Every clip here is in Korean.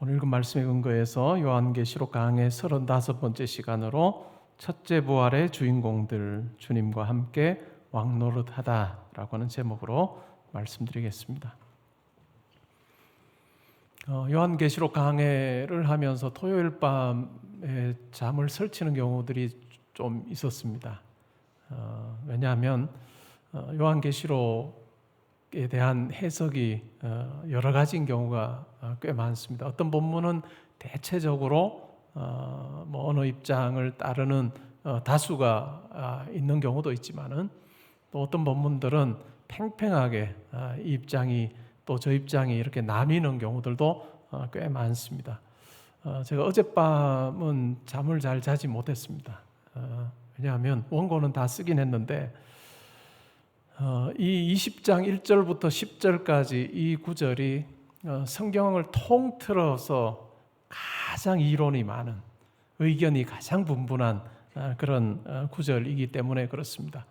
오늘 읽은 말씀에 근거해서 요한계시록 강의 35번째 시간으로 첫째 부활의 주인공들 주님과 함께 왕노릇하다라고 하는 제목으로 말씀드리겠습니다. 요한계시록 강해를 하면서 토요일 밤에 잠을 설치는 경우들이 좀 있었습니다. 왜냐하면 요한계시록에 대한 해석이 여러 가지인 경우가 꽤 많습니다. 어떤 본문은 대체적으로 어느 입장을 따르는 다수가 있는 경우도 있지만은 또 어떤 본문들은 팽팽하게 이 입장이 또 저 입장이 이렇게 나뉘는 경우들도 꽤 많습니다. 제가 어젯밤은 잠을 잘 자지 못했습니다. 왜냐하면 원고는 다 쓰긴 했는데 이 20장 1절부터 10절까지 이 구절이 성경을 통틀어서 가장 이론이 많은, 의견이 가장 분분한 그런 구절이기 때문에 그렇습니다.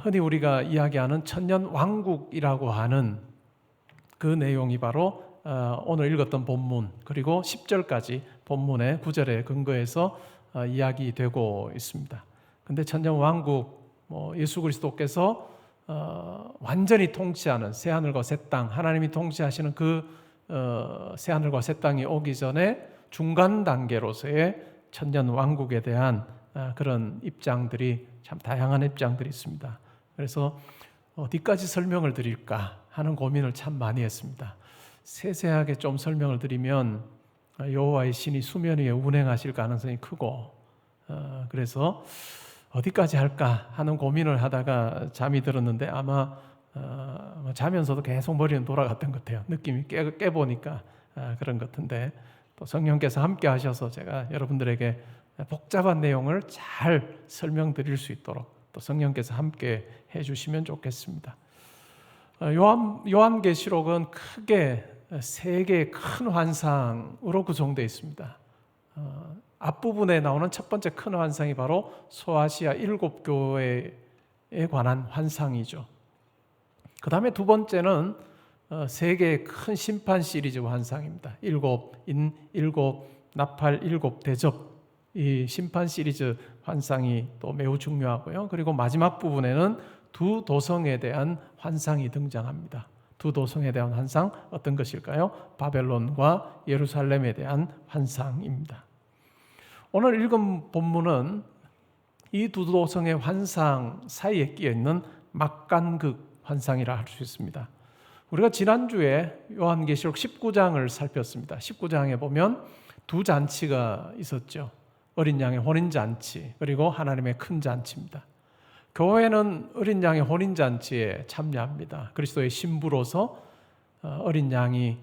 흔히 우리가 이야기하는 천년 왕국이라고 하는 그 내용이 바로 오늘 읽었던 본문 그리고 10절까지 본문의 구절에 근거해서 이야기되고 있습니다. 근데 천년 왕국, 예수 그리스도께서 완전히 통치하는 새하늘과 새 땅, 하나님이 통치하시는 그 새하늘과 새 땅이 오기 전에 중간 단계로서의 천년 왕국에 대한 그런 입장들이 참 다양한 입장들이 있습니다. 그래서 어디까지 설명을 드릴까 하는 고민을 참 많이 했습니다. 세세하게 좀 설명을 드리면 여호와의 신이 수면 위에 운행하실 가능성이 크고, 그래서 어디까지 할까 하는 고민을 하다가 잠이 들었는데 아마 자면서도 계속 머리는 돌아갔던 것 같아요. 느낌이 깨보니까 그런 것 같은데, 또 성령께서 함께 하셔서 제가 여러분들에게 복잡한 내용을 잘 설명드릴 수 있도록 또 성령께서 함께 해주시면 좋겠습니다. 요한계시록은 크게 세 개의 큰 환상으로 구성되어 있습니다. 앞부분에 나오는 첫 번째 큰 환상이 바로 소아시아 7교회에 관한 환상이죠. 그 다음에 두 번째는 세 개의 큰 심판 시리즈 환상입니다. 일곱 나팔, 일곱 대접, 이 심판 시리즈 환상이 또 매우 중요하고요. 그리고 마지막 부분에는 두 도성에 대한 환상이 등장합니다. 두 도성에 대한 환상 어떤 것일까요? 바벨론과 예루살렘에 대한 환상입니다. 오늘 읽은 본문은 이 두 도성의 환상 사이에 끼어 있는 막간극 환상이라 할 수 있습니다. 우리가 지난주에 요한계시록 19장을 살폈습니다. 19장에 보면 두 잔치가 있었죠. 어린 양의 혼인잔치 그리고 하나님의 큰 잔치입니다. 교회는 어린 양의 혼인잔치에 참여합니다. 그리스도의 신부로서 어린 양이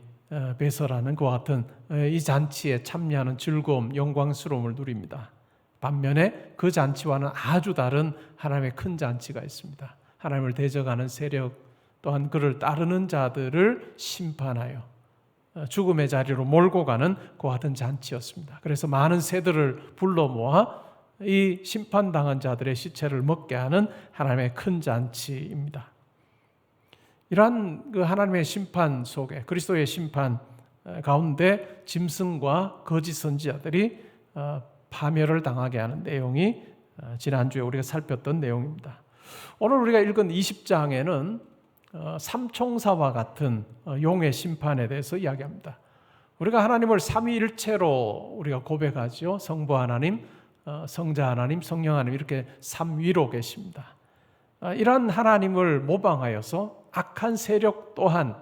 배설하는 그와 같은 이 잔치에 참여하는 즐거움, 영광스러움을 누립니다. 반면에 그 잔치와는 아주 다른 하나님의 큰 잔치가 있습니다. 하나님을 대적하는 세력 또한 그를 따르는 자들을 심판하여 죽음의 자리로 몰고 가는 그와 같은 잔치였습니다. 그래서 많은 새들을 불러 모아 이 심판당한 자들의 시체를 먹게 하는 하나님의 큰 잔치입니다. 이러한 그 하나님의 심판 속에, 그리스도의 심판 가운데 짐승과 거짓 선지자들이 파멸을 당하게 하는 내용이 지난주에 우리가 살폈던 내용입니다. 오늘 우리가 읽은 20장에는 삼총사와 같은 용의 심판에 대해서 이야기합니다. 우리가 하나님을 삼위일체로 우리가 고백하죠. 성부 하나님, 성자 하나님, 성령 하나님, 이렇게 삼위로 계십니다. 이런 하나님을 모방하여서 악한 세력 또한,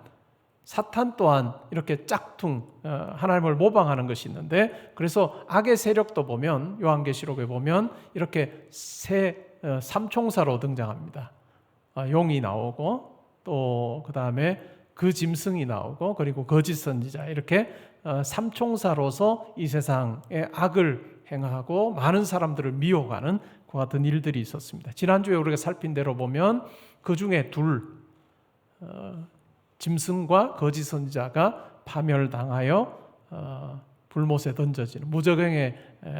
사탄 또한 이렇게 짝퉁 하나님을 모방하는 것이 있는데, 그래서 악의 세력도 보면 요한계시록에 보면 이렇게 삼총사로 등장합니다. 용이 나오고 또 그 다음에 그 짐승이 나오고 그리고 거짓 선지자, 이렇게 삼총사로서 이 세상의 악을 행하고 많은 사람들을 미혹하는 그 같은 일들이 있었습니다. 지난주에 우리가 살핀 대로 보면 그 중에 둘, 짐승과 거짓 선지자가 파멸당하여 불못에 던져지는, 무저갱에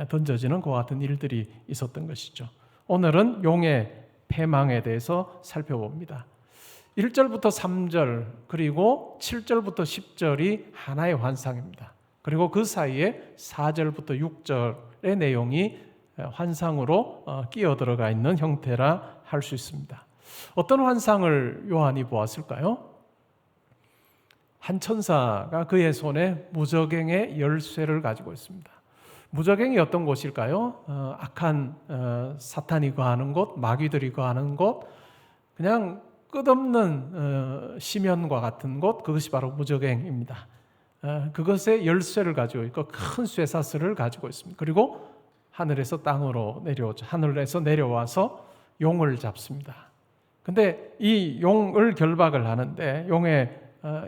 던져지는 그 같은 일들이 있었던 것이죠. 오늘은 용의 패망에 대해서 살펴봅니다. 1절부터 3절 그리고 7절부터 10절이 하나의 환상입니다. 그리고 그 사이에 4절부터 6절의 내용이 환상으로 끼어 들어가 있는 형태라 할 수 있습니다. 어떤 환상을 요한이 보았을까요? 한 천사가 그의 손에 무저갱의 열쇠를 가지고 있습니다. 무저갱이 어떤 곳일까요? 악한 사탄이 거하는 곳, 마귀들이 거하는 곳, 그냥 끝없는 심연과 같은 곳, 그것이 바로 무저갱입니다. 그것의 열쇠를 가지고 있고 큰 쇠사슬을 가지고 있습니다. 그리고 하늘에서 땅으로 내려오죠. 하늘에서 내려와서 용을 잡습니다. 근데 이 용을 결박을 하는데 용의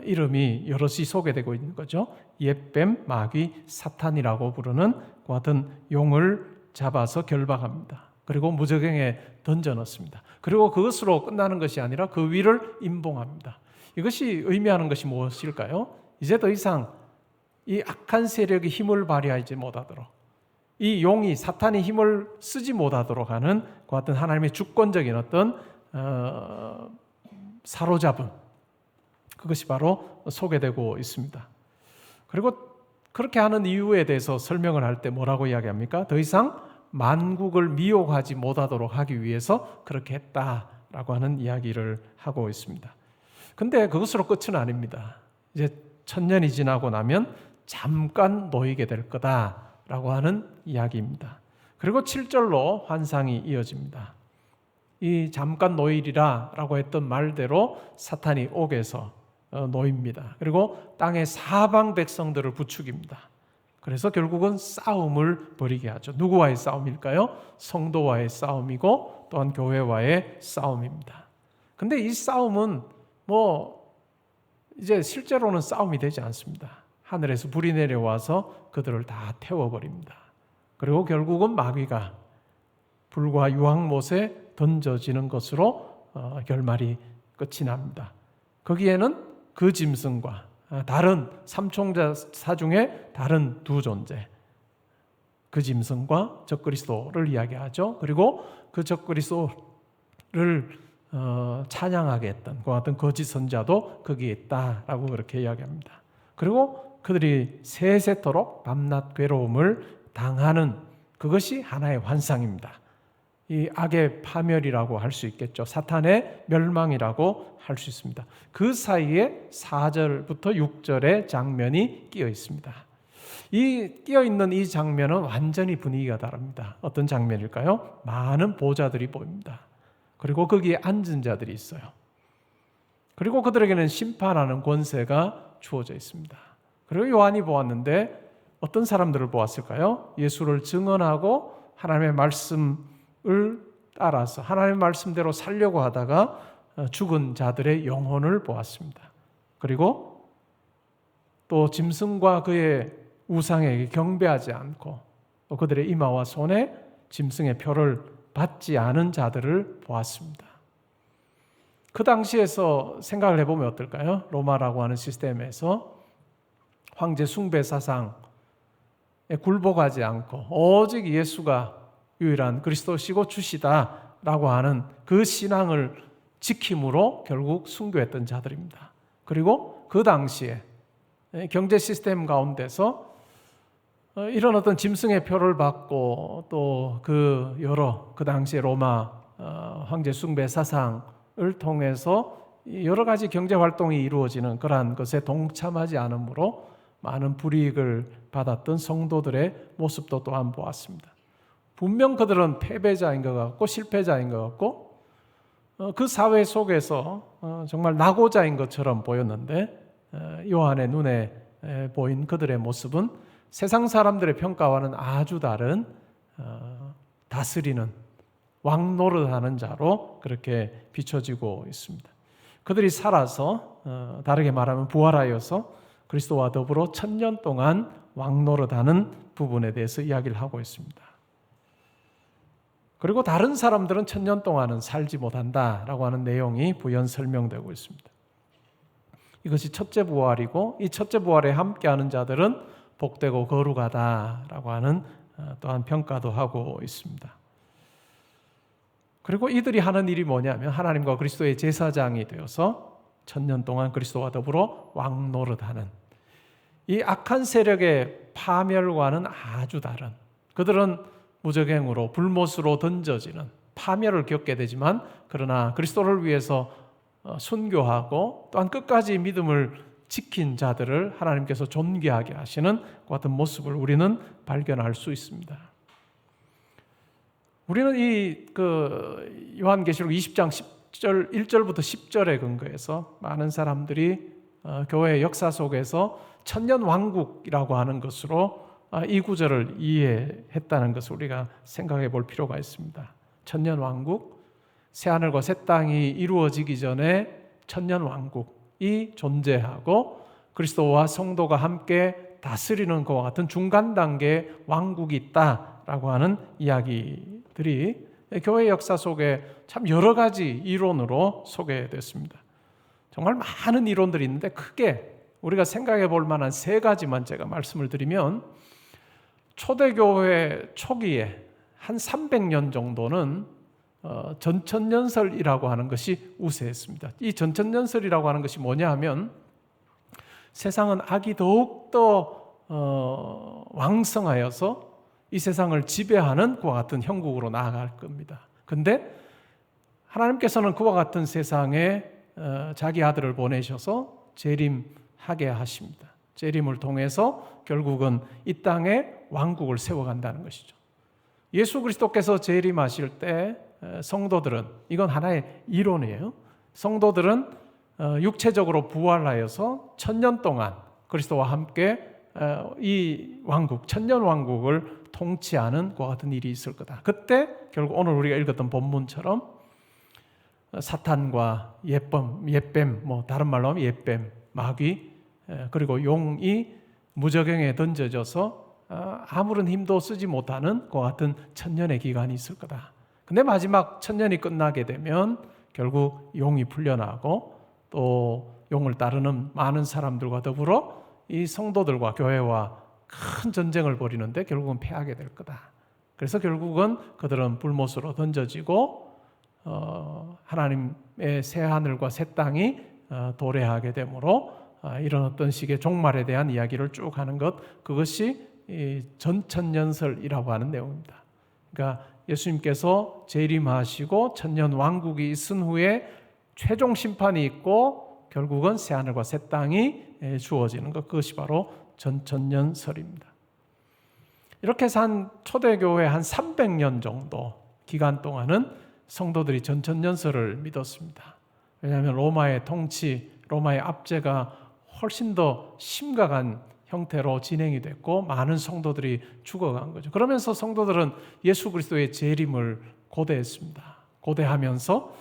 이름이 여럿이 소개되고 있는 거죠. 옛뱀, 마귀, 사탄이라고 부르는 그 같은 용을 잡아서 결박합니다. 그리고 무저갱에 던져 넣습니다. 그리고 그것으로 끝나는 것이 아니라 그 위를 임봉합니다. 이것이 의미하는 것이 무엇일까요? 이제 더 이상 이 악한 세력이 힘을 발휘하지 못하도록, 이 용이 사탄이 힘을 쓰지 못하도록 하는 그 같은 하나님의 주권적인 어떤 사로잡음, 그것이 바로 소개되고 있습니다. 그리고 그렇게 하는 이유에 대해서 설명을 할 때 뭐라고 이야기합니까? 더 이상 만국을 미혹하지 못하도록 하기 위해서 그렇게 했다라고 하는 이야기를 하고 있습니다. 근데 그것으로 끝은 아닙니다. 이제 1000년이 지나고 나면 잠깐 놓이게 될 거다라고 하는 이야기입니다. 그리고 7절로 환상이 이어집니다. 이 잠깐 놓이리라라고 했던 말대로 사탄이 옥에서 놓입니다. 그리고 땅의 사방 백성들을 부추깁니다. 그래서 결국은 싸움을 벌이게 하죠. 누구와의 싸움일까요? 성도와의 싸움이고 또한 교회와의 싸움입니다. 근데 이 싸움은 이제 실제로는 싸움이 되지 않습니다. 하늘에서 불이 내려와서 그들을 다 태워버립니다. 그리고 결국은 마귀가 불과 유황못에 던져지는 것으로 결말이 끝이 납니다. 거기에는 그 짐승과 다른 삼총사 중에 다른 두 존재, 그 짐승과 적그리스도를 이야기하죠. 그리고 그 적그리스도를 찬양하게 했던 그 같은 거짓 선자도 거기에 있다라고 그렇게 이야기합니다. 그리고 그들이 세세토록 밤낮 괴로움을 당하는 그것이 하나의 환상입니다. 이 악의 파멸이라고 할 수 있겠죠. 사탄의 멸망이라고 할 수 있습니다. 그 사이에 4절부터 6절의 장면이 끼어 있습니다. 이 끼어 있는 이 장면은 완전히 분위기가 다릅니다. 어떤 장면일까요? 많은 보좌들이 보입니다. 그리고 거기에 앉은 자들이 있어요. 그리고 그들에게는 심판하는 권세가 주어져 있습니다. 그리고 요한이 보았는데 어떤 사람들을 보았을까요? 예수를 증언하고 하나님의 말씀을 따라서 하나님의 말씀대로 살려고 하다가 죽은 자들의 영혼을 보았습니다. 그리고 또 짐승과 그의 우상에게 경배하지 않고 또 그들의 이마와 손에 짐승의 표를 받지 않은 자들을 보았습니다. 그 당시에서 생각을 해보면 어떨까요? 로마라고 하는 시스템에서 황제 숭배 사상에 굴복하지 않고 오직 예수가 유일한 그리스도시고 주시다라고 하는 그 신앙을 지킴으로 결국 순교했던 자들입니다. 그리고 그 당시에 경제 시스템 가운데서 이런 어떤 짐승의 표를 받고 또 그 당시에 로마 황제 숭배 사상을 통해서 여러 가지 경제 활동이 이루어지는 그러한 것에 동참하지 않으므로 많은 불이익을 받았던 성도들의 모습도 또한 보았습니다. 분명 그들은 패배자인 것 같고 실패자인 것 같고 그 사회 속에서 정말 낙오자인 것처럼 보였는데 요한의 눈에 보인 그들의 모습은 세상 사람들의 평가와는 아주 다른 다스리는 왕노릇하는 자로 그렇게 비춰지고 있습니다. 그들이 살아서 다르게 말하면 부활하여서 그리스도와 더불어 1000년 동안 왕노릇하는 부분에 대해서 이야기를 하고 있습니다. 그리고 다른 사람들은 1000년 동안은 살지 못한다라고 하는 내용이 부연 설명되고 있습니다. 이것이 첫째 부활이고 이 첫째 부활에 함께하는 자들은 복되고 거룩하다라고 하는 또한 평가도 하고 있습니다. 그리고 이들이 하는 일이 뭐냐면 하나님과 그리스도의 제사장이 되어서 1000년 동안 그리스도와 더불어 왕노릇하는 이 악한 세력의 파멸과는 아주 다른, 그들은 무적행으로 불못으로 던져지는 파멸을 겪게 되지만, 그러나 그리스도를 위해서 순교하고 또한 끝까지 믿음을 지킨 자들을 하나님께서 존귀하게 하시는 그 같은 모습을 우리는 발견할 수 있습니다. 우리는 이 요한계시록 20장 1절부터 10절에 근거해서 많은 사람들이 교회의 역사 속에서 천년왕국이라고 하는 것으로 이 구절을 이해했다는 것을 우리가 생각해 볼 필요가 있습니다. 천년왕국, 새하늘과 새 땅이 이루어지기 전에 천년왕국이 존재하고 그리스도와 성도가 함께 다스리는 것과 같은 중간 단계의 왕국이 있다라고 하는 이야기들이 교회 역사 속에 참 여러 가지 이론으로 소개됐습니다. 정말 많은 이론들이 있는데 크게 우리가 생각해 볼 만한 세 가지만 제가 말씀을 드리면, 초대교회 초기에 한 300년 정도는 전천년설이라고 하는 것이 우세했습니다. 이 전천년설이라고 하는 것이 뭐냐 하면, 세상은 악이 더욱더 왕성하여서 이 세상을 지배하는 그와 같은 형국으로 나아갈 겁니다. 그런데 하나님께서는 그와 같은 세상에 자기 아들을 보내셔서 재림하게 하십니다. 재림을 통해서 결국은 이 땅에 왕국을 세워간다는 것이죠. 예수 그리스도께서 재림하실 때 성도들은, 이건 하나의 이론이에요, 성도들은 육체적으로 부활하여서 1000년 동안 그리스도와 함께 이 왕국, 천년왕국을 통치하는 그와 같은 일이 있을 거다. 그때 결국 오늘 우리가 읽었던 본문처럼 사탄과 옛뱀, 다른 말로 하면 옛뱀, 마귀, 그리고 용이 무저갱에 던져져서 아무런 힘도 쓰지 못하는 그와 같은 천년의 기간이 있을 거다. 근데 마지막 천년이 끝나게 되면 결국 용이 풀려나고 또 용을 따르는 많은 사람들과 더불어 이 성도들과 교회와 큰 전쟁을 벌이는데 결국은 패하게 될 거다. 그래서 결국은 그들은 불못으로 던져지고 하나님의 새 하늘과 새 땅이 도래하게 되므로 이런 어떤 식의 종말에 대한 이야기를 쭉 하는 것, 그것이 전천년설이라고 하는 내용입니다. 그러니까 예수님께서 재림하시고 천년 왕국이 있은 후에 최종 심판이 있고 결국은 새 하늘과 새 땅이 주어지는 것, 그것이 바로 전천년설입니다. 이렇게 해서 한 초대교회 한 300년 정도 기간 동안은 성도들이 전천년설을 믿었습니다. 왜냐하면 로마의 통치, 로마의 압제가 훨씬 더 심각한 형태로 진행이 됐고 많은 성도들이 죽어간 거죠. 그러면서 성도들은 예수 그리스도의 재림을 고대했습니다. 고대하면서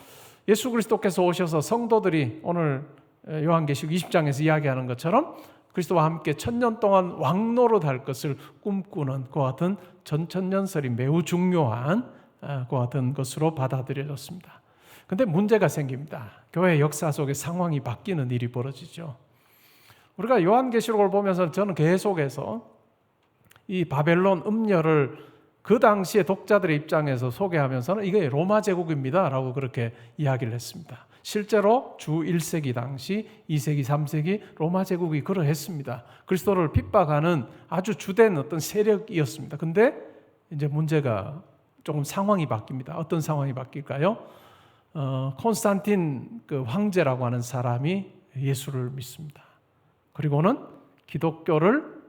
예수 그리스도께서 오셔서 성도들이 오늘 요한계시록 20장에서 이야기하는 것처럼 그리스도와 함께 1000년 동안 왕노릇할 것을 꿈꾸는 그와 같은 전천년설이 매우 중요한 그와 같은 것으로 받아들여졌습니다. 그런데 문제가 생깁니다. 교회 역사 속에 상황이 바뀌는 일이 벌어지죠. 우리가 요한계시록을 보면서 저는 계속해서 이 바벨론 음녀를 그 당시에 독자들의 입장에서 소개하면서는 이게 로마 제국입니다 라고 그렇게 이야기를 했습니다. 실제로 주 1세기 당시 2세기 3세기 로마 제국이 그러했습니다. 그리스도를 핍박하는 아주 주된 어떤 세력이었습니다. 근데 이제 문제가 조금 상황이 바뀝니다. 어떤 상황이 바뀔까요? 콘스탄틴 그 황제라고 하는 사람이 예수를 믿습니다. 그리고는 기독교를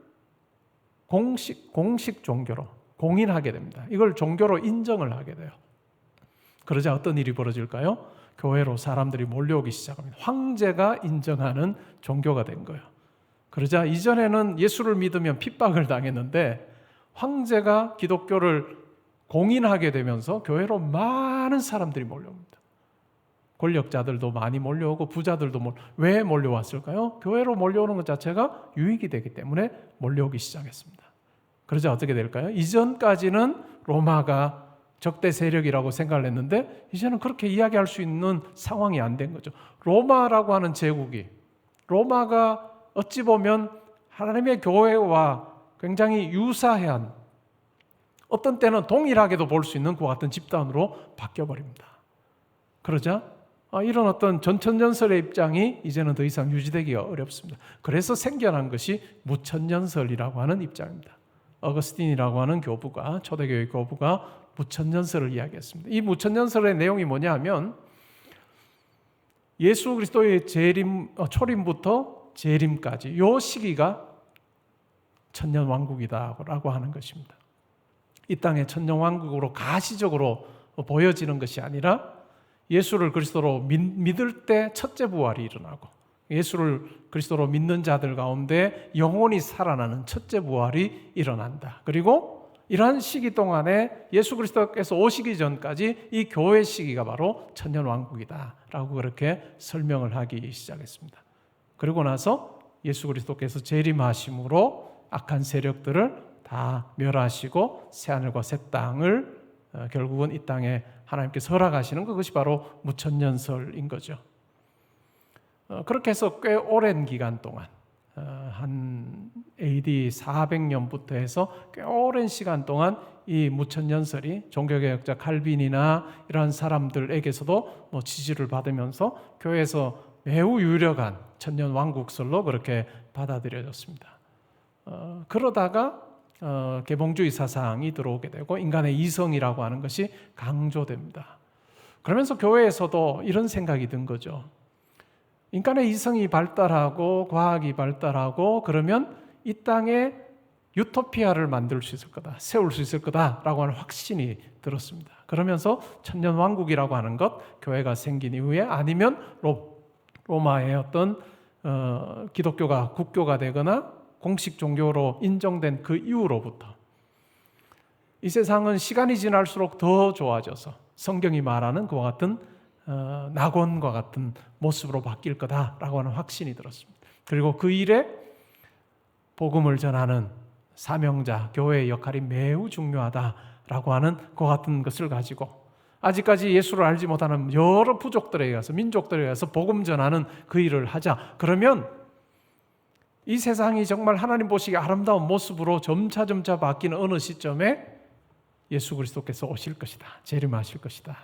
공식 종교로 공인하게 됩니다. 이걸 종교로 인정을 하게 돼요. 그러자 어떤 일이 벌어질까요? 교회로 사람들이 몰려오기 시작합니다. 황제가 인정하는 종교가 된 거예요. 그러자 이전에는 예수를 믿으면 핍박을 당했는데 황제가 기독교를 공인하게 되면서 교회로 많은 사람들이 몰려옵니다. 권력자들도 많이 몰려오고 부자들도 왜 몰려왔을까요? 교회로 몰려오는 것 자체가 유익이 되기 때문에 몰려오기 시작했습니다. 그러자 어떻게 될까요? 이전까지는 로마가 적대 세력이라고 생각을 했는데 이제는 그렇게 이야기할 수 있는 상황이 안 된 거죠. 로마라고 하는 제국이, 로마가 어찌 보면 하나님의 교회와 굉장히 유사한, 어떤 때는 동일하게도 볼 수 있는 그 같은 집단으로 바뀌어버립니다. 그러자 이런 어떤 전천년설의 입장이 이제는 더 이상 유지되기가 어렵습니다. 그래서 생겨난 것이 무천년설이라고 하는 입장입니다. 어거스틴이라고 하는 교부가, 초대교회 교부가 무천년설을 이야기했습니다. 이 무천년설의 내용이 뭐냐 하면 예수 그리스도의 초림부터 재림까지 이 시기가 천년왕국이다라고 하는 것입니다. 이 땅의 천년왕국으로 가시적으로 보여지는 것이 아니라 예수를 그리스도로 믿을 때 첫째 부활이 일어나고 예수를 그리스도로 믿는 자들 가운데 영혼이 살아나는 첫째 부활이 일어난다. 그리고 이러한 시기 동안에 예수 그리스도께서 오시기 전까지 이 교회 시기가 바로 천년왕국이다라고 그렇게 설명을 하기 시작했습니다. 그리고 나서 예수 그리스도께서 재림하심으로 악한 세력들을 다 멸하시고 새하늘과 새 땅을 결국은 이 땅에 하나님께서 허락하시는 그것이 바로 무천년설인 거죠. 그렇게 해서 꽤 오랜 기간 동안 한 AD 400년부터 해서 꽤 오랜 시간 동안 이 무천년설이 종교개혁자 칼빈이나 이러한 사람들에게서도 지지를 받으면서 교회에서 매우 유력한 천년왕국설로 그렇게 받아들여졌습니다. 그러다가 계몽주의 사상이 들어오게 되고 인간의 이성이라고 하는 것이 강조됩니다. 그러면서 교회에서도 이런 생각이 든 거죠. 인간의 이성이 발달하고 과학이 발달하고 그러면 이 땅에 유토피아를 만들 수 있을 거다, 세울 수 있을 거다라고 하는 확신이 들었습니다. 그러면서 천년왕국이라고 하는 것, 교회가 생긴 이후에 아니면 로마의 어떤 기독교가 국교가 되거나 공식 종교로 인정된 그 이후로부터 이 세상은 시간이 지날수록 더 좋아져서 성경이 말하는 그와 같은 낙원과 같은 모습으로 바뀔 거다라고 하는 확신이 들었습니다. 그리고 그 일에 복음을 전하는 사명자, 교회의 역할이 매우 중요하다라고 하는 그와 같은 것을 가지고 아직까지 예수를 알지 못하는 여러 부족들에 가서 민족들에 가서 복음 전하는 그 일을 하자. 그러면 이 세상이 정말 하나님 보시기에 아름다운 모습으로 점차 바뀌는 어느 시점에 예수 그리스도께서 오실 것이다. 재림하실 것이다.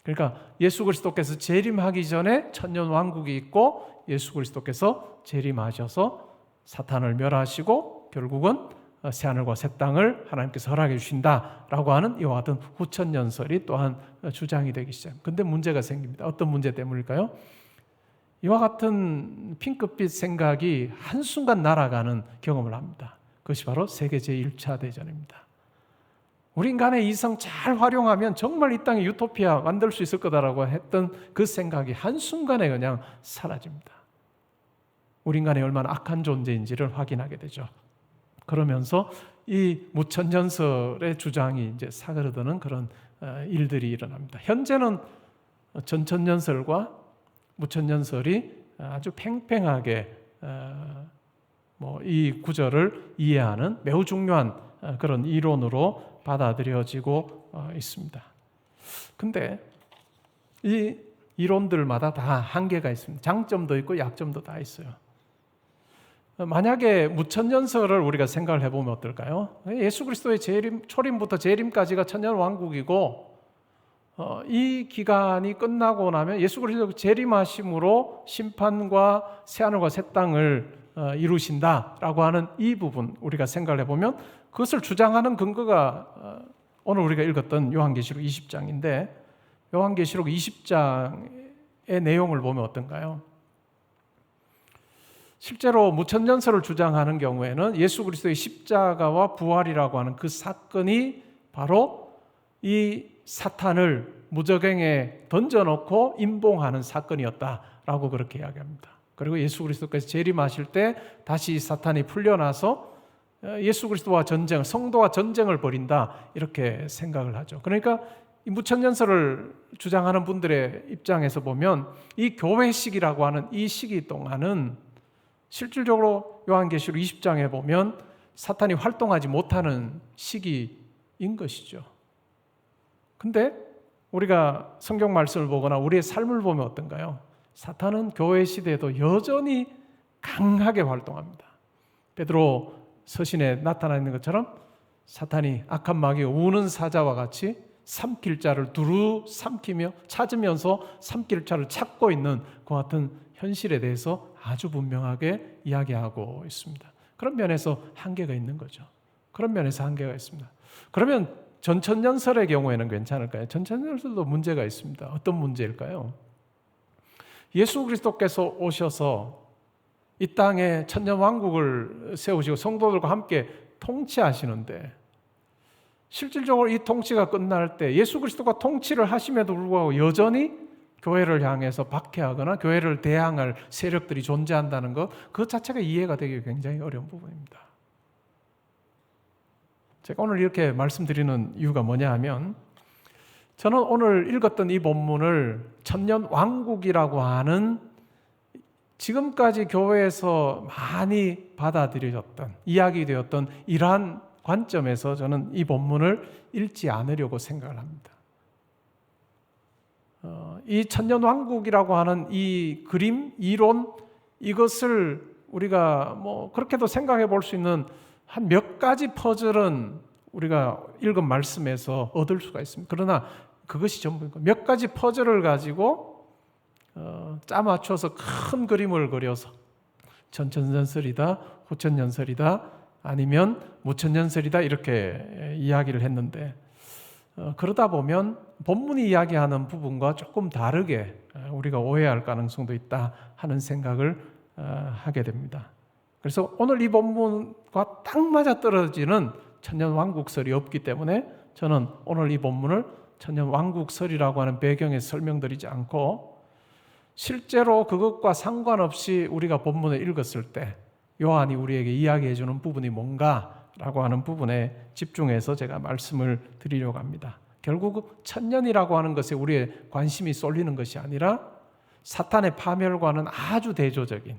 그러니까 예수 그리스도께서 재림하기 전에 천년왕국이 있고 예수 그리스도께서 재림하셔서 사탄을 멸하시고 결국은 새하늘과 새 땅을 하나님께서 허락해 주신다라고 하는 이와 같은 후천년설이 또한 주장이 되기 시작합니다. 그런데 문제가 생깁니다. 어떤 문제 때문일까요? 이와 같은 핑크빛 생각이 한순간 날아가는 경험을 합니다. 그것이 바로 세계 제1차 대전입니다. 우리 인간의 이성 잘 활용하면 정말 이 땅에 유토피아 만들 수 있을 거다라고 했던 그 생각이 한순간에 그냥 사라집니다. 우리 인간이 얼마나 악한 존재인지를 확인하게 되죠. 그러면서 이 무천년설의 주장이 이제 사그러드는 그런 일들이 일어납니다. 현재는 전천년설과 무천년설이 아주 팽팽하게 이 구절을 이해하는 매우 중요한 그런 이론으로 받아들여지고 있습니다. 근데 이 이론들마다 다 한계가 있습니다. 장점도 있고 약점도 다 있어요. 만약에 무천년설을 우리가 생각을 해보면 어떨까요? 예수 그리스도의 초림부터 재림까지가 천년왕국이고 이 기간이 끝나고 나면 예수 그리스도 재림하심으로 심판과 새하늘과 새 땅을 이루신다라고 하는 이 부분 우리가 생각을 해보면 그것을 주장하는 근거가 오늘 우리가 읽었던 요한계시록 20장인데 요한계시록 20장의 내용을 보면 어떤가요? 실제로 무천년설을 주장하는 경우에는 예수 그리스도의 십자가와 부활이라고 하는 그 사건이 바로 이 사탄을 무저갱에 던져놓고 임봉하는 사건이었다라고 그렇게 이야기합니다. 그리고 예수 그리스도께서 재림하실 때 다시 사탄이 풀려나서 예수 그리스도와 전쟁, 성도와 전쟁을 벌인다 이렇게 생각을 하죠. 그러니까 이 무천년설을 주장하는 분들의 입장에서 보면 이 교회 시기라고 하는 이 시기 동안은 실질적으로 요한계시록 20장에 보면 사탄이 활동하지 못하는 시기인 것이죠. 근데 우리가 성경 말씀을 보거나 우리의 삶을 보면 어떤가요? 사탄은 교회 시대에도 여전히 강하게 활동합니다. 베드로 서신에 나타나 있는 것처럼 사탄이 악한 마귀가 우는 사자와 같이 삼킬 자를 두루 삼키며 찾으면서 삼킬 자를 찾고 있는 그 같은 현실에 대해서 아주 분명하게 이야기하고 있습니다. 그런 면에서 한계가 있는 거죠. 그런 면에서 한계가 있습니다. 그러면 전천년설의 경우에는 괜찮을까요? 전천년설도 문제가 있습니다. 어떤 문제일까요? 예수 그리스도께서 오셔서 이 땅에 천년왕국을 세우시고 성도들과 함께 통치하시는데, 실질적으로 이 통치가 끝날 때 예수 그리스도가 통치를 하심에도 불구하고 여전히 교회를 향해서 박해하거나 교회를 대항할 세력들이 존재한다는 것, 그 자체가 이해가 되기 굉장히 어려운 부분입니다. 제가 오늘 이렇게 말씀드리는 이유가 뭐냐 하면, 저는 오늘 읽었던 이 본문을 천년왕국이라고 하는 지금까지 교회에서 많이 받아들여졌던, 이야기되었던 이러한 관점에서 저는 이 본문을 읽지 않으려고 생각을 합니다. 이 천년왕국이라고 하는 이 그림, 이론, 이것을 우리가 그렇게도 생각해 볼 수 있는 한 몇 가지 퍼즐은 우리가 읽은 말씀에서 얻을 수가 있습니다. 그러나 그것이 전부인 거예요. 몇 가지 퍼즐을 가지고 짜맞춰서 큰 그림을 그려서 전천년설이다, 후천년설이다, 아니면 무천년설이다 이렇게 이야기를 했는데, 그러다 보면 본문이 이야기하는 부분과 조금 다르게 우리가 오해할 가능성도 있다 하는 생각을 하게 됩니다. 그래서 오늘 이 본문과 딱 맞아떨어지는 천년왕국설이 없기 때문에 저는 오늘 이 본문을 천년왕국설이라고 하는 배경에서 설명드리지 않고, 실제로 그것과 상관없이 우리가 본문을 읽었을 때 요한이 우리에게 이야기해 주는 부분이 뭔가라고 하는 부분에 집중해서 제가 말씀을 드리려고 합니다. 결국 천년이라고 하는 것에 우리의 관심이 쏠리는 것이 아니라 사탄의 파멸과는 아주 대조적인,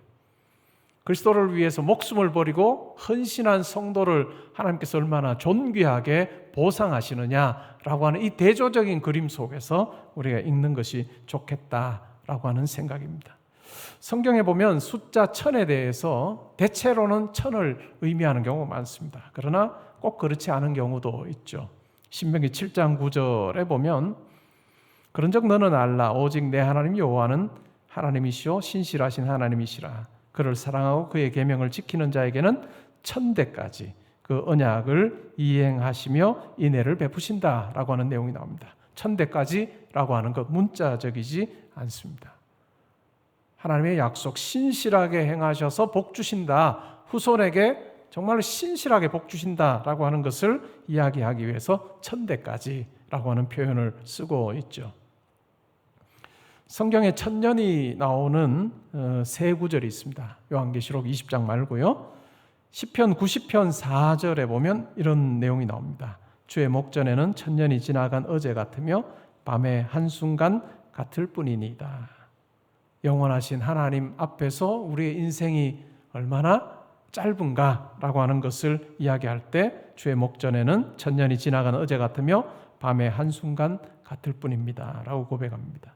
그리스도를 위해서 목숨을 버리고 헌신한 성도를 하나님께서 얼마나 존귀하게 보상하시느냐라고 하는 이 대조적인 그림 속에서 우리가 읽는 것이 좋겠다라고 하는 생각입니다. 성경에 보면 숫자 1000에 대해서 대체로는 1000을 의미하는 경우가 많습니다. 그러나 꼭 그렇지 않은 경우도 있죠. 신명기 7장 9절에 보면, 그런즉 너는 알라 오직 내 하나님 여호와는 하나님이시오 신실하신 하나님이시라. 그를 사랑하고 그의 계명을 지키는 자에게는 1000대까지 그 언약을 이행하시며 인애를 베푸신다라고 하는 내용이 나옵니다. 1000대까지라고 하는 것 문자적이지 않습니다. 하나님의 약속, 신실하게 행하셔서 복 주신다, 후손에게 정말 신실하게 복 주신다라고 하는 것을 이야기하기 위해서 1000대까지라고 하는 표현을 쓰고 있죠. 성경에 천년이 나오는 세 구절이 있습니다. 요한계시록 20장 말고요. 시편 90편 4절에 보면 이런 내용이 나옵니다. 주의 목전에는 천년이 지나간 어제 같으며 밤의 한순간 같을 뿐이니이다. 영원하신 하나님 앞에서 우리의 인생이 얼마나 짧은가라고 하는 것을 이야기할 때 주의 목전에는 천년이 지나간 어제 같으며 밤의 한순간 같을 뿐입니다 라고 고백합니다.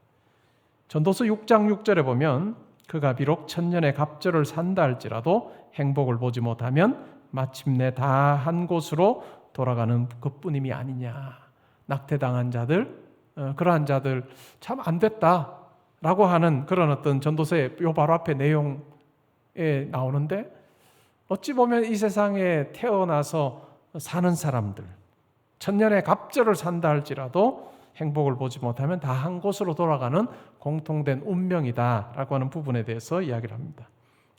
전도서 6장 6절에 보면 그가 비록 천년의 갑절을 산다 할지라도 행복을 보지 못하면 마침내 다 한 곳으로 돌아가는 것뿐임이 아니냐. 낙태당한 자들, 그러한 자들 참 안 됐다라고 하는 그런 어떤 전도서의 요 바로 앞에 내용에 나오는데, 어찌 보면 이 세상에 태어나서 사는 사람들, 천년의 갑절을 산다 할지라도 행복을 보지 못하면 다 한 곳으로 돌아가는 공통된 운명이다라고 하는 부분에 대해서 이야기를 합니다.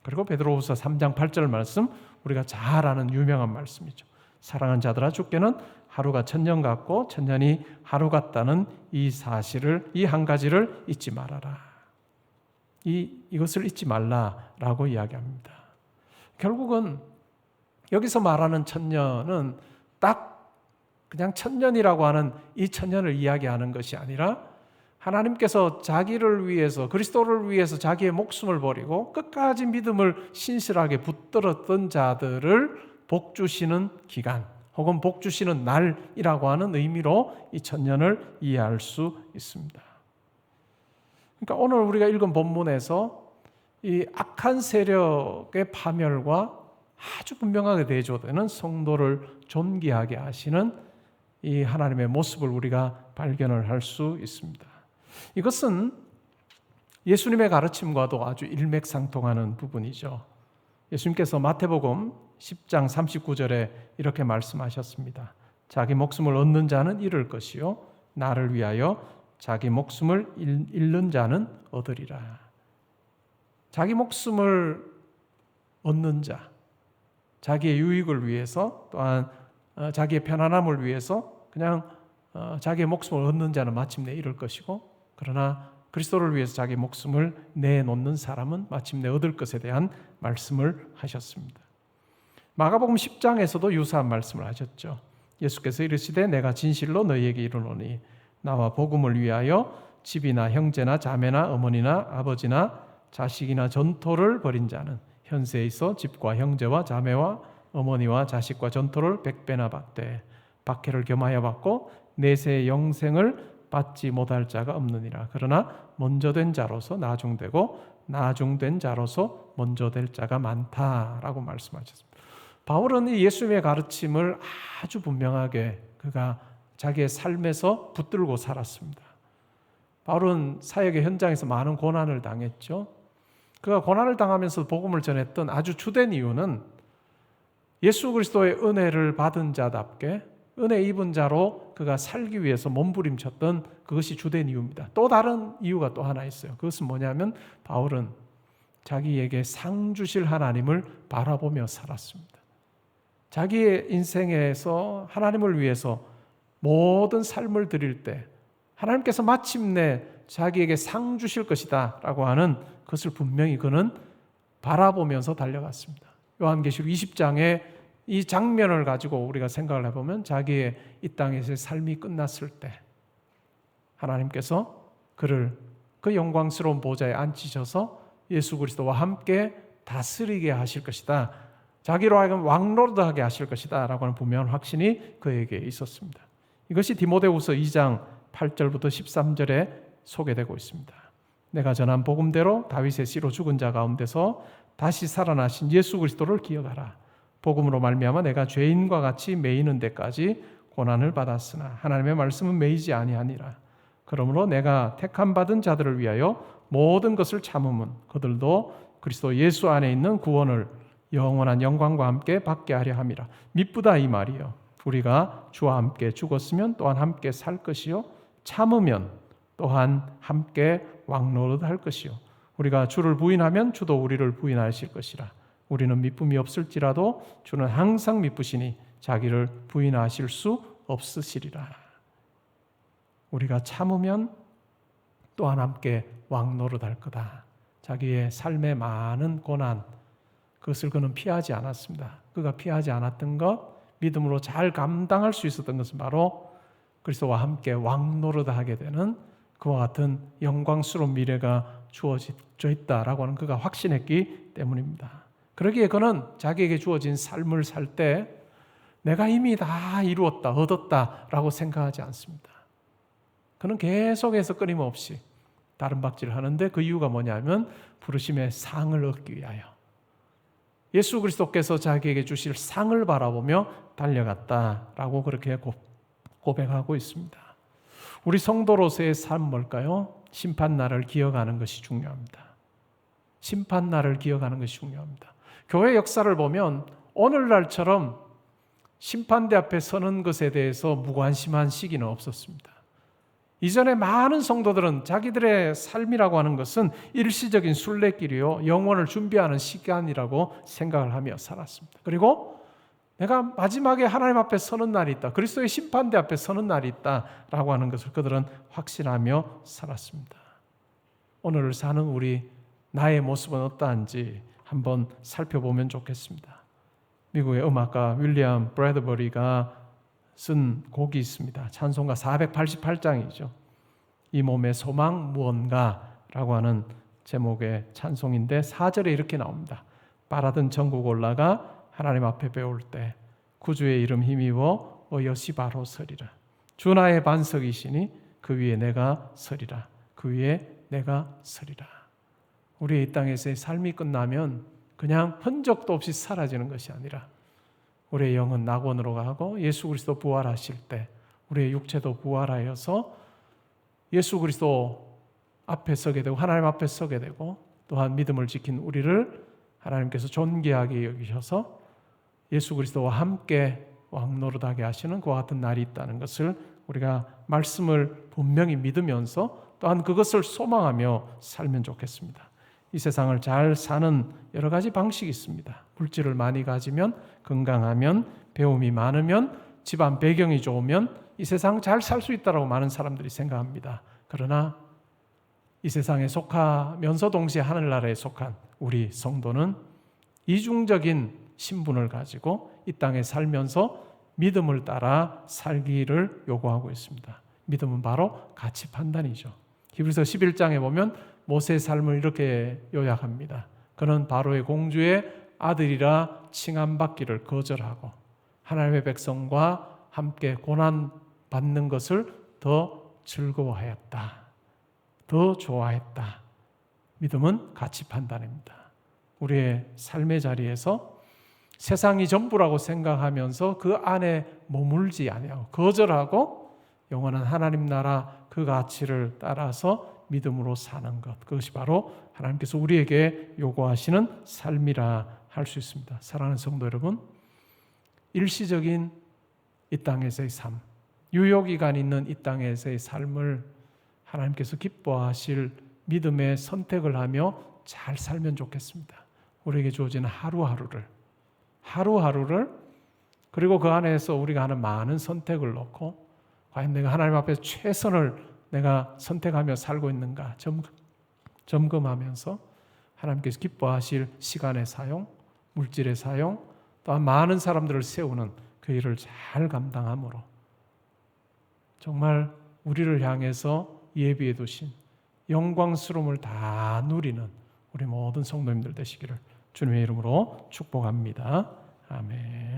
그리고 베드로후서 3장 8절 말씀, 우리가 잘 아는 유명한 말씀이죠. 사랑하는 자들아 주께는 하루가 천년 같고 천년이 하루 같다는 이 사실을, 이 한 가지를 잊지 말아라. 이것을 잊지 말라라고 이야기합니다. 결국은 여기서 말하는 천년은 딱 그냥 천년이라고 하는 이 천년을 이야기하는 것이 아니라, 하나님께서 자기를 위해서, 그리스도를 위해서 자기의 목숨을 버리고 끝까지 믿음을 신실하게 붙들었던 자들을 복 주시는 기간, 혹은 복 주시는 날이라고 하는 의미로 이 천년을 이해할 수 있습니다. 그러니까 오늘 우리가 읽은 본문에서 이 악한 세력의 파멸과 아주 분명하게 대조되는 성도를 존귀하게 하시는 이 하나님의 모습을 우리가 발견을 할 수 있습니다. 이것은 예수님의 가르침과도 아주 일맥상통하는 부분이죠. 예수님께서 마태복음 10장 39절에 이렇게 말씀하셨습니다. 자기 목숨을 얻는 자는 잃을 것이요 나를 위하여 자기 목숨을 잃는 자는 얻으리라. 자기 목숨을 얻는 자, 자기의 유익을 위해서 또한 자기의 편안함을 위해서 그냥 자기의 목숨을 얻는 자는 마침내 잃을 것이고, 그러나 그리스도를 위해서 자기 목숨을 내놓는 사람은 마침내 얻을 것에 대한 말씀을 하셨습니다. 마가복음 10장에서도 유사한 말씀을 하셨죠. 예수께서 이르시되 내가 진실로 너희에게 이르노니 나와 복음을 위하여 집이나 형제나 자매나 어머니나 아버지나 자식이나 전토를 벌인 자는 현세에 있어 집과 형제와 자매와 어머니와 자식과 전토를 100배나 받되 박해를 겸하여 받고 내세의 영생을 받지 못할 자가 없느니라. 그러나 먼저 된 자로서 나중되고 나중된 자로서 먼저 될 자가 많다라고 말씀하셨습니다. 바울은 이 예수님의 가르침을 아주 분명하게 그가 자기의 삶에서 붙들고 살았습니다. 바울은 사역의 현장에서 많은 고난을 당했죠. 그가 고난을 당하면서 복음을 전했던 아주 주된 이유는 예수 그리스도의 은혜를 받은 자답게 은혜 입은 자로 그가 살기 위해서 몸부림쳤던 그것이 주된 이유입니다. 또 다른 이유가 또 하나 있어요. 그것은 뭐냐면 바울은 자기에게 상 주실 하나님을 바라보며 살았습니다. 자기의 인생에서 하나님을 위해서 모든 삶을 드릴 때 하나님께서 마침내 자기에게 상 주실 것이다 라고 하는 그것을 분명히 그는 바라보면서 달려갔습니다. 요한계시록 20장에 이 장면을 가지고 우리가 생각을 해보면 자기의 이 땅에서의 삶이 끝났을 때 하나님께서 그를 그 영광스러운 보좌에 앉히셔서 예수 그리스도와 함께 다스리게 하실 것이다. 자기로 하여금 왕노릇하게 하실 것이다 라고 하는 분명한 확신이 그에게 있었습니다. 이것이 디모데후서 2장 8절부터 13절에 소개되고 있습니다. 내가 전한 복음대로 다윗의 씨로 죽은 자 가운데서 다시 살아나신 예수 그리스도를 기억하라. 복음으로 말미암아 내가 죄인과 같이 매이는 데까지 고난을 받았으나 하나님의 말씀은 매이지 아니하니라. 그러므로 내가 택함 받은 자들을 위하여 모든 것을 참음은 그들도 그리스도 예수 안에 있는 구원을 영원한 영광과 함께 받게 하려 함이라. 미쁘다 이 말이요. 우리가 주와 함께 죽었으면 또한 함께 살 것이요 참으면 또한 함께 왕노릇할 것이요 우리가 주를 부인하면 주도 우리를 부인하실 것이라. 우리는 미쁨이 없을지라도 주는 항상 미쁘시니 자기를 부인하실 수 없으시리라. 우리가 참으면 또한 함께 왕노릇할 거다. 자기의 삶의 많은 고난, 그것을 그는 피하지 않았습니다. 그가 피하지 않았던 것, 믿음으로 잘 감당할 수 있었던 것은 바로 그리스도와 함께 왕노릇하게 되는 그와 같은 영광스러운 미래가 주어져 있다라고 하는 그가 확신했기 때문입니다. 그러기에 그는 자기에게 주어진 삶을 살 때 내가 이미 다 이루었다, 얻었다라고 생각하지 않습니다. 그는 계속해서 끊임없이 다른 박질을 하는데 그 이유가 뭐냐면 부르심의 상을 얻기 위하여 예수 그리스도께서 자기에게 주실 상을 바라보며 달려갔다라고 그렇게 고백하고 있습니다. 우리 성도로서의 삶 뭘까요? 심판날을 기억하는 것이 중요합니다. 심판날을 기억하는 것이 중요합니다. 교회 역사를 보면 오늘날처럼 심판대 앞에 서는 것에 대해서 무관심한 시기는 없었습니다. 이전에 많은 성도들은 자기들의 삶이라고 하는 것은 일시적인 순례길이요 영원을 준비하는 시간이라고 생각을 하며 살았습니다. 그리고 내가 마지막에 하나님 앞에 서는 날이 있다, 그리스도의 심판대 앞에 서는 날이 있다라고 하는 것을 그들은 확신하며 살았습니다. 오늘 사는 우리 나의 모습은 어떠한지 한번 살펴보면 좋겠습니다. 미국의 음악가 윌리엄 브래드버리가 쓴 곡이 있습니다. 찬송가 488장이죠. 이 몸의 소망 무언가라고 하는 제목의 찬송인데 4절에 이렇게 나옵니다. 바라던 천국 올라가 하나님 앞에 배울 때 구주의 이름 힘입어 여시 바로 서리라. 주 나의 반석이시니 그 위에 내가 서리라. 그 위에 내가 서리라. 우리의 이 땅에서의 삶이 끝나면 그냥 흔적도 없이 사라지는 것이 아니라 우리의 영은 낙원으로 가고 예수 그리스도 부활하실 때 우리의 육체도 부활하여서 예수 그리스도 앞에 서게 되고 하나님 앞에 서게 되고 또한 믿음을 지킨 우리를 하나님께서 존귀하게 여기셔서 예수 그리스도와 함께 왕노릇하게 하시는 그와 같은 날이 있다는 것을 우리가 말씀을 분명히 믿으면서 또한 그것을 소망하며 살면 좋겠습니다. 이 세상을 잘 사는 여러 가지 방식이 있습니다. 물질을 많이 가지면, 건강하면, 배움이 많으면, 집안 배경이 좋으면 이 세상 잘 살 수 있다고 많은 사람들이 생각합니다. 그러나 이 세상에 속하면서 동시에 하늘나라에 속한 우리 성도는 이중적인 신분을 가지고 이 땅에 살면서 믿음을 따라 살기를 요구하고 있습니다. 믿음은 바로 가치 판단이죠. 히브리서 11장에 보면 모세의 삶을 이렇게 요약합니다. 그는 바로의 공주의 아들이라 칭함받기를 거절하고 하나님의 백성과 함께 고난받는 것을 더 즐거워하였다. 더 좋아했다. 믿음은 가치 판단입니다. 우리의 삶의 자리에서 세상이 전부라고 생각하면서 그 안에 머물지 아니하고 거절하고 영원한 하나님 나라 그 가치를 따라서 믿음으로 사는 것, 그것이 바로 하나님께서 우리에게 요구하시는 삶이라 할 수 있습니다. 사랑하는 성도 여러분, 일시적인 이 땅에서의 삶, 유효기간 있는 이 땅에서의 삶을 하나님께서 기뻐하실 믿음의 선택을 하며 잘 살면 좋겠습니다. 우리에게 주어지는 하루하루를 그리고 그 안에서 우리가 하는 많은 선택을 놓고 과연 내가 하나님 앞에서 최선을 내가 선택하며 살고 있는가 점검하면서 하나님께서 기뻐하실 시간의 사용, 물질의 사용, 또한 많은 사람들을 세우는 그 일을 잘 감당함으로 정말 우리를 향해서 예비해 두신 영광스러움을 다 누리는 우리 모든 성도님들 되시기를 주님의 이름으로 축복합니다. 아멘.